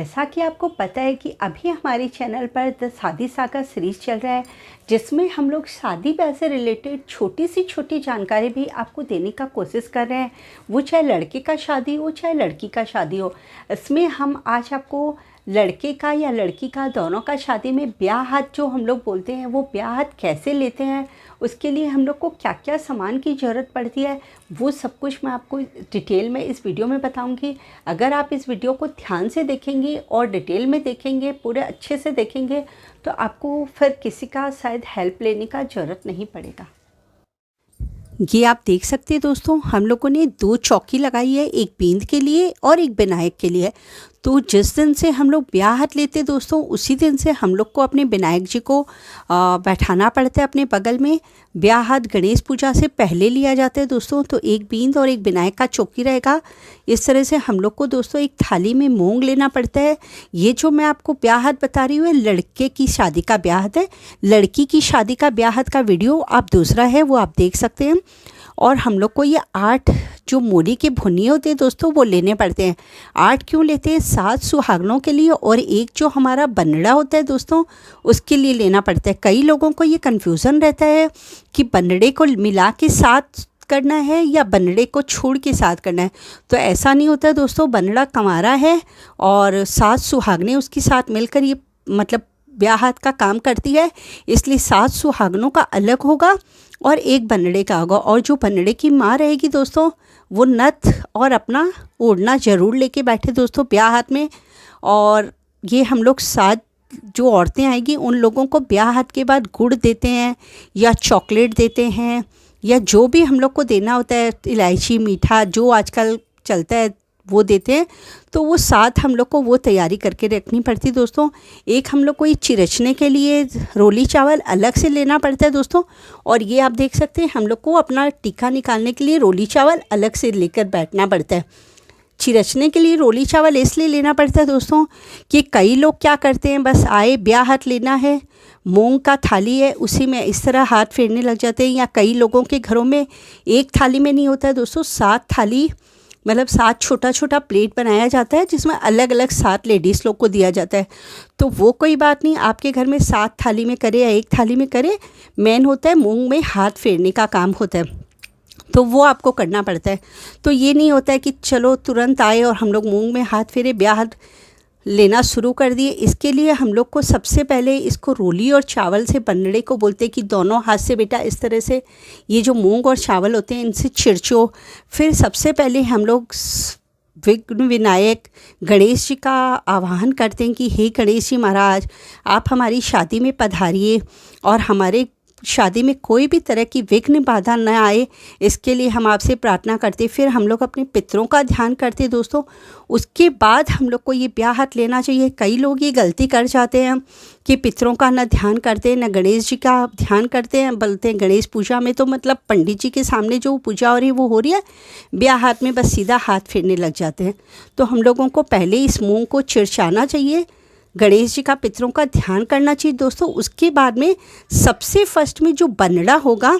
जैसा कि आपको पता है कि अभी हमारे चैनल पर द शादी सागा सीरीज़ चल रहा है, जिसमें हम लोग शादी ब्याह से रिलेटेड छोटी से छोटी जानकारी भी आपको देने का कोशिश कर रहे हैं। वो चाहे लड़के का शादी हो चाहे लड़की का शादी हो। इसमें हम आज आपको लड़के का या लड़की का दोनों का शादी में ब्याह हाथ जो हम लोग बोलते हैं वो ब्याह हाथ कैसे लेते हैं, उसके लिए हम लोग को क्या क्या सामान की ज़रूरत पड़ती है, वो सब कुछ मैं आपको डिटेल में इस वीडियो में बताऊंगी। अगर आप इस वीडियो को ध्यान से देखेंगे और डिटेल में देखेंगे, पूरे अच्छे से देखेंगे, तो आपको फिर किसी का शायद हेल्प लेने का ज़रूरत नहीं पड़ेगा। ये आप देख सकते हैं दोस्तों, हम लोगों ने 2 चौकी लगाई है, एक बींद के लिए और एक विनायक के लिए। तो जिस दिन से हम लोग ब्याह हाथ लेते दोस्तों, उसी दिन से हम लोग को अपने विनायक जी को बैठाना पड़ता है अपने बगल में। ब्याह हाथ गणेश पूजा से पहले लिया जाता है दोस्तों। तो एक बींद और एक विनायक का चौकी रहेगा। इस तरह से हम लोग को दोस्तों एक थाली में मूंग लेना पड़ता है। ये जो मैं आपको ब्याह हाथ बता रही हूँ, लड़के की शादी का ब्याह हाथ है। लड़की की शादी का ब्याह हाथ का वीडियो आप दूसरा है वो आप देख सकते हैं। और हम लोग को ये 8 जो मूली के भुनिए होते हैं दोस्तों वो लेने पड़ते हैं। 8 क्यों लेते हैं? 7 सुहागनों के लिए और एक जो हमारा बनड़ा होता है दोस्तों उसके लिए लेना पड़ता है। कई लोगों को ये कन्फ्यूज़न रहता है कि बनड़े को मिला के साथ करना है या बनड़े को छोड़ के साथ करना है। तो ऐसा नहीं होता है दोस्तों। बनड़ा कंवारा है और 7 सुहागनें उसके साथ मिलकर ये मतलब ब्याह हाथ का काम करती है, इसलिए 7 सुहागनों का अलग होगा और एक बनड़े का होगा। और जो बनड़े की माँ रहेगी दोस्तों वो नथ और अपना ओढ़ना ज़रूर लेके बैठे दोस्तों ब्याह हाथ में। और ये हम लोग 7 जो औरतें आएगी उन लोगों को ब्याह हाथ के बाद गुड़ देते हैं या चॉकलेट देते हैं या जो भी हम लोग को देना होता है, इलायची मीठा जो आजकल चलता है वो देते हैं। तो वो 7 हम लोग को वो तैयारी करके रखनी पड़ती दोस्तों। एक हम लोग को ये चिरचने के लिए रोली चावल अलग से लेना पड़ता है दोस्तों। और ये आप देख सकते हैं हम लोग को अपना टीका निकालने के लिए रोली चावल अलग से लेकर बैठना पड़ता है। चिरचने के लिए रोली चावल इसलिए लेना पड़ता है दोस्तों कि कई लोग क्या करते हैं, बस आए ब्याह हाथ लेना है, मूंग का थाली है उसी में इस तरह हाथ फेरने लग जाते हैं। या कई लोगों के घरों में एक थाली में नहीं होता है दोस्तों, 7 थाली मतलब 7 छोटा छोटा प्लेट बनाया जाता है जिसमें अलग अलग 7 लेडीज़ लोग को दिया जाता है। तो वो कोई बात नहीं, आपके घर में 7 थाली में करे या एक थाली में करे, मेन होता है मूंग में हाथ फेरने का काम होता है, तो वो आपको करना पड़ता है। तो ये नहीं होता है कि चलो तुरंत आए और हम लोग मूंग में हाथ फेरे ब्याह हाथ लेना शुरू कर दिए। इसके लिए हम लोग को सबसे पहले इसको रोली और चावल से बनड़े को बोलते हैं कि दोनों हाथ से बेटा इस तरह से ये जो मूंग और चावल होते हैं इनसे छिड़चो। फिर सबसे पहले हम लोग विघ्न विनायक गणेश जी का आवाहन करते हैं कि हे गणेश जी महाराज, आप हमारी शादी में पधारिए और हमारे शादी में कोई भी तरह की विघ्न बाधा न आए, इसके लिए हम आपसे प्रार्थना करते। फिर हम लोग अपने पितरों का ध्यान करते दोस्तों। उसके बाद हम लोग को ये ब्याह हाथ लेना चाहिए। कई लोग ये गलती कर जाते हैं कि पितरों का न ध्यान करते न गणेश जी का ध्यान करते हैं। बोलते हैं गणेश पूजा में तो मतलब पंडित जी के सामने जो पूजा हो रही है वो हो रही है, ब्याह हाथ में बस सीधा हाथ फेरने लग जाते हैं। तो हम लोगों को पहले इस मूंग को चिरचाना चाहिए, गणेश जी का पितरों का ध्यान करना चाहिए दोस्तों। उसके बाद में सबसे फर्स्ट में जो बनड़ा होगा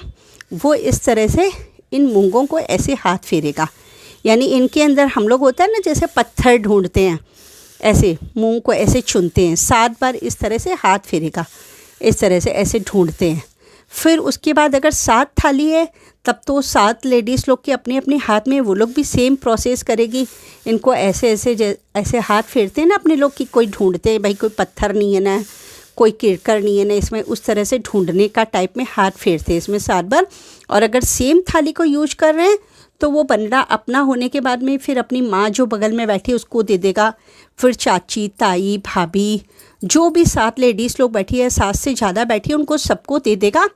वो इस तरह से इन मूंगों को ऐसे हाथ फेरेगा, यानी इनके अंदर हम लोग होता है ना जैसे पत्थर ढूंढते हैं, ऐसे मूंग को ऐसे चुनते हैं, 7 बार इस तरह से हाथ फेरेगा, इस तरह से ऐसे ढूंढते हैं। फिर उसके बाद अगर 7 थाली है तब तो 7 लेडीज़ लोग के अपने अपने हाथ में वो लोग भी सेम प्रोसेस करेगी। इनको ऐसे ऐसे ऐसे हाथ फेरते हैं ना अपने लोग कि कोई ढूंढते हैं, भाई कोई पत्थर नहीं है ना, कोई किरकर नहीं है ना इसमें, उस तरह से ढूंढने का टाइप में हाथ फेरते हैं इसमें 7 बार। और अगर सेम थाली को यूज कर रहे हैं तो वो बनड़ा अपना होने के बाद में फिर अपनी माँ जो बगल में बैठी है उसको दे देगा। फिर चाची, ताई, भाभी जो भी 7 लेडीज़ लोग बैठी है, 7 से ज़्यादा बैठी है, उनको सबको दे देगा।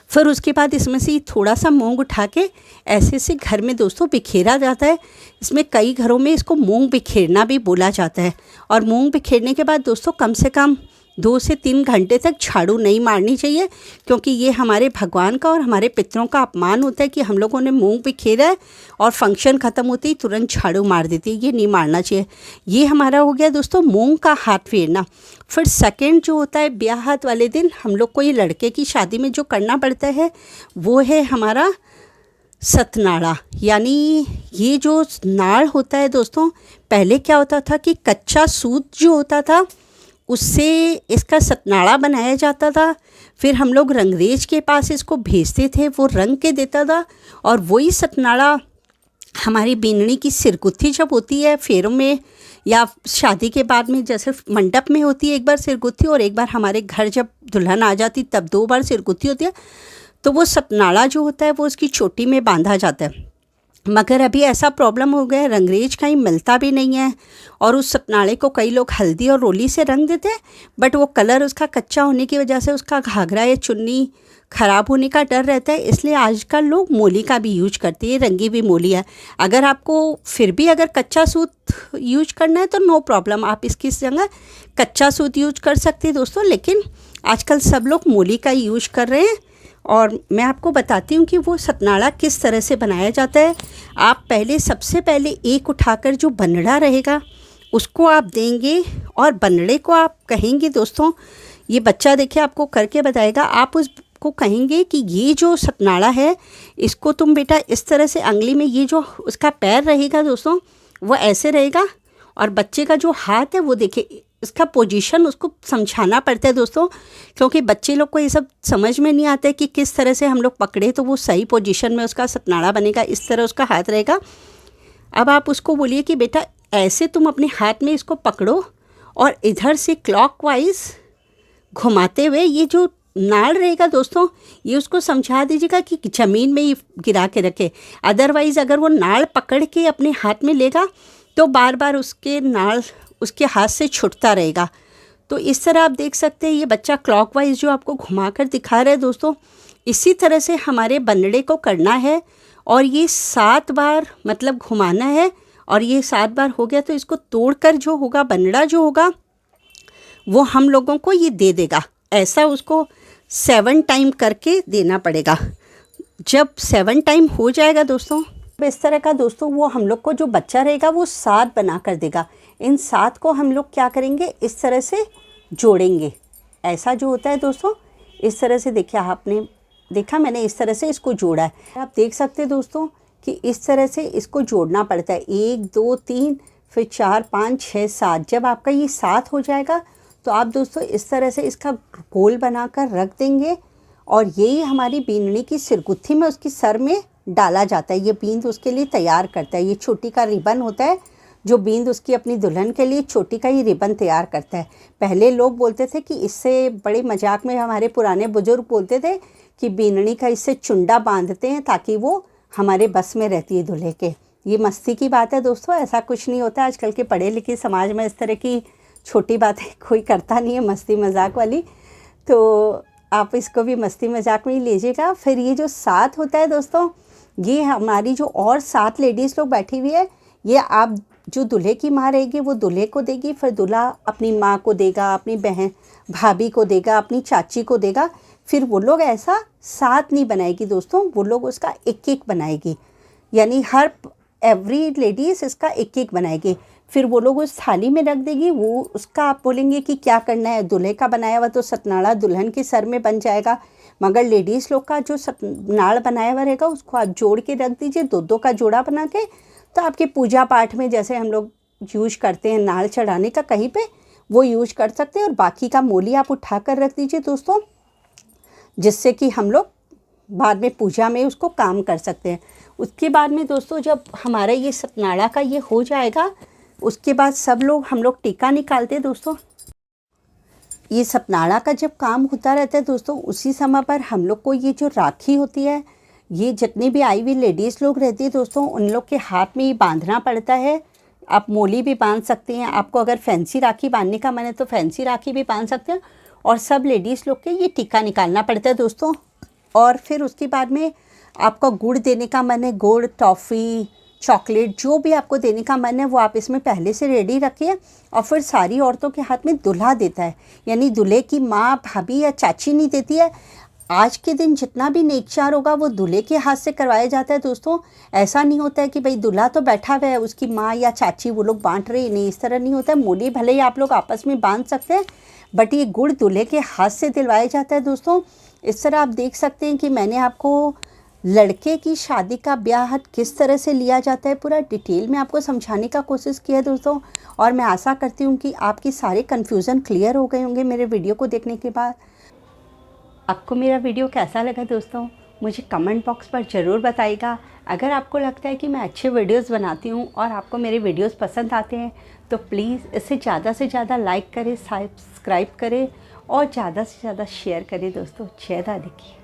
फिर उसके बाद इसमें से थोड़ा सा मूंग उठा के ऐसे से घर में दोस्तों बिखेरा जाता है। इसमें कई घरों में इसको मूंग बिखेरना भी बोला जाता है। और मूंग बिखेरने के बाद दोस्तों कम से कम 2 से 3 घंटे तक झाड़ू नहीं मारनी चाहिए, क्योंकि ये हमारे भगवान का और हमारे पितरों का अपमान होता है कि हम लोगों ने मूंग बिखेरा है और फंक्शन ख़त्म होते ही तुरंत झाड़ू मार देती है, ये नहीं मारना चाहिए। ये हमारा हो गया दोस्तों मूंग का हाथ फेरना। फिर सेकंड जो होता है ब्याह हाथ वाले दिन हम लोग को ये लड़के की शादी में जो करना पड़ता है वो है हमारा सतनाड़ा, यानी ये जो नाड़ होता है दोस्तों, पहले क्या होता था कि कच्चा सूत जो होता था उससे इसका सतनाड़ा बनाया जाता था। फिर हम लोग रंगरेज के पास इसको भेजते थे, वो रंग के देता था, और वही सतनाड़ा हमारी बीननी की सिरगुत्थी जब होती है फेरों में या शादी के बाद में, जैसे मंडप में होती है एक बार सिरगुत्थी, और एक बार हमारे घर जब दुल्हन आ जाती तब 2 बार सिरगुत्थी होती है, तो वो सतनाड़ा जो होता है वो उसकी चोटी में बांधा जाता है। मगर अभी ऐसा प्रॉब्लम हो गया है, रंगरेज कहीं मिलता भी नहीं है, और उस सतनाड़े को कई लोग हल्दी और रोली से रंग देते हैं, बट वो कलर उसका कच्चा होने की वजह से उसका घाघरा या चुन्नी ख़राब होने का डर रहता है, इसलिए आजकल लोग मोली का भी यूज करते हैं। रंगी भी मोली है। अगर आपको फिर भी अगर कच्चा सूत यूज करना है तो नो प्रॉब्लम, आप इसकी जगह कच्चा सूत यूज कर सकते हैं दोस्तों, लेकिन आजकल सब लोग मोली का यूज कर रहे हैं। और मैं आपको बताती हूँ कि वो सतनाड़ा किस तरह से बनाया जाता है। आप सबसे पहले एक उठाकर जो बनड़ा रहेगा उसको आप देंगे, और बनड़े को आप कहेंगे दोस्तों, ये बच्चा देखिए आपको करके बताएगा, आप उसको कहेंगे कि ये जो सतनाड़ा है इसको तुम बेटा इस तरह से अंगली में, ये जो उसका पैर रहेगा दोस्तों वो ऐसे रहेगा, और बच्चे का जो हाथ है वो देखिए इसका पोजीशन उसको समझाना पड़ता है दोस्तों, क्योंकि बच्चे लोग को ये सब समझ में नहीं आता है कि किस तरह से हम लोग पकड़े तो वो सही पोजीशन में उसका सतनाड़ा बनेगा। इस तरह उसका हाथ रहेगा। अब आप उसको बोलिए कि बेटा ऐसे तुम अपने हाथ में इसको पकड़ो, और इधर से क्लॉकवाइज घुमाते हुए ये जो नाड़ रहेगा दोस्तों, ये उसको समझा दीजिएगा कि ज़मीन में ही गिरा के रखे। अदरवाइज़ अगर वो नाड़ पकड़ के अपने हाथ में लेगा तो बार बार उसके नाड़ उसके हाथ से छूटता रहेगा। तो इस तरह आप देख सकते हैं ये बच्चा क्लॉकवाइज जो आपको घुमा कर दिखा रहा है दोस्तों, इसी तरह से हमारे बनड़े को करना है, और ये 7 बार मतलब घुमाना है, और ये 7 बार हो गया तो इसको तोड़कर जो होगा बनड़ा जो होगा वो हम लोगों को ये दे देगा। ऐसा उसको 7 टाइम करके देना पड़ेगा। जब 7 टाइम हो जाएगा दोस्तों, इस तरह का दोस्तों वो हम लोग को जो बच्चा रहेगा वो 7 बना कर देगा। इन 7 को हम लोग क्या करेंगे, इस तरह से जोड़ेंगे। ऐसा जो होता है दोस्तों, इस तरह से देखिए, आपने देखा मैंने इस तरह से इसको जोड़ा है। आप देख सकते हैं दोस्तों कि इस तरह से इसको जोड़ना पड़ता है। 1 2 3 फिर 4 5 6 7। जब आपका ये 7 हो जाएगा तो आप दोस्तों इस तरह से इसका गोल बनाकर रख देंगे, और यही हमारी बीननी की सिरगुत्थी में उसकी सर में डाला जाता है। ये बींद उसके लिए तैयार करता है। ये छोटी का रिबन होता है जो बींद उसकी अपनी दुल्हन के लिए छोटी का ही रिबन तैयार करता है। पहले लोग बोलते थे कि इससे, बड़े मजाक में हमारे पुराने बुजुर्ग बोलते थे कि बीननी का इससे चुंडा बांधते हैं ताकि वो हमारे बस में रहती है दूल्हे के। ये मस्ती की बात है दोस्तों, ऐसा कुछ नहीं होता। आजकल के पढ़े लिखे समाज में इस तरह की छोटी बातें कोई करता नहीं है, मस्ती मजाक वाली, तो आप इसको भी मस्ती मजाक में ही लीजिएगा। फिर ये जो 7 होता है दोस्तों, ये हमारी जो और 7 लेडीज़ लोग बैठी हुई है, ये आप जो दूल्हे की माँ रहेगी वो दूल्हे को देगी, फिर दूल्हा अपनी माँ को देगा, अपनी बहन भाभी को देगा, अपनी चाची को देगा। फिर वो लोग ऐसा 7 नहीं बनाएगी दोस्तों, वो लोग उसका 1-1 बनाएगी, यानी हर एवरी लेडीज़ इसका 1-1 बनाएगी। फिर वो लोग उस थाली में रख देगी। वो उसका आप बोलेंगे कि क्या करना है, दूल्हे का बनाया हुआ तो सतनाड़ा दुल्हन के सर में बन जाएगा, मगर लेडीज़ लोग का जो नाड़ बनाया हुआ रहेगा उसको आप जोड़ के रख दीजिए, 2-2 का जोड़ा बना के। तो आपके पूजा पाठ में जैसे हम लोग यूज करते हैं नाड़ चढ़ाने का कहीं पे, वो यूज कर सकते हैं। और बाकी का मोली आप उठा कर रख दीजिए दोस्तों, जिससे कि हम लोग बाद में पूजा में उसको काम कर सकते हैं। उसके बाद में दोस्तों जब हमारा ये सतनाड़ा का ये हो जाएगा, उसके बाद सब लोग हम लोग टीका निकालते हैं दोस्तों। ये सतनाड़ा का जब काम होता रहता है दोस्तों, उसी समय पर हम लोग को ये जो राखी होती है, ये जितनी भी आई हुई लेडीज़ लोग रहती है दोस्तों, उन लोग के हाथ में ये बांधना पड़ता है। आप मोली भी बांध सकते हैं, आपको अगर फैंसी राखी बांधने का मन है तो फैंसी राखी भी बांध सकते हैं, और सब लेडीज़ लोग के ये टीका निकालना पड़ता है दोस्तों। और फिर उसके बाद में आपका गुड़ देने का मन है, गुड़, टॉफ़ी, चॉकलेट, जो भी आपको देने का मन है वो आप इसमें पहले से रेडी रखिए। और फिर सारी औरतों के हाथ में दूल्हा देता है, यानी दूल्हे की माँ, भाभी या चाची नहीं देती है। आज के दिन जितना भी नेकचार होगा वो दूल्हे के हाथ से करवाया जाता है दोस्तों। ऐसा नहीं होता है कि भाई दूल्हा तो बैठा हुआ है, उसकी माँ या चाची वो लोग बांट रही, नहीं, इस तरह नहीं होता है। मोली भले ही आप लोग आपस में बांध सकते हैं, बट ये गुड़ दूल्हे के हाथ से दिलवाया जाता है दोस्तों। इस तरह आप देख सकते हैं कि मैंने आपको लड़के की शादी का ब्याह किस तरह से लिया जाता है, पूरा डिटेल में आपको समझाने का कोशिश किया है दोस्तों। और मैं आशा करती हूँ कि आपकी सारे कन्फ्यूज़न क्लियर हो गए होंगे मेरे वीडियो को देखने के बाद। आपको मेरा वीडियो कैसा लगा दोस्तों, मुझे कमेंट बॉक्स पर ज़रूर बताइएगा। अगर आपको लगता है कि मैं अच्छे वीडियोस बनाती हूँ और आपको मेरे वीडियोस पसंद आते हैं तो प्लीज़ इसे ज़्यादा से ज़्यादा लाइक करें, सब्सक्राइब करें और ज़्यादा से ज़्यादा शेयर करें दोस्तों। जय दादी की।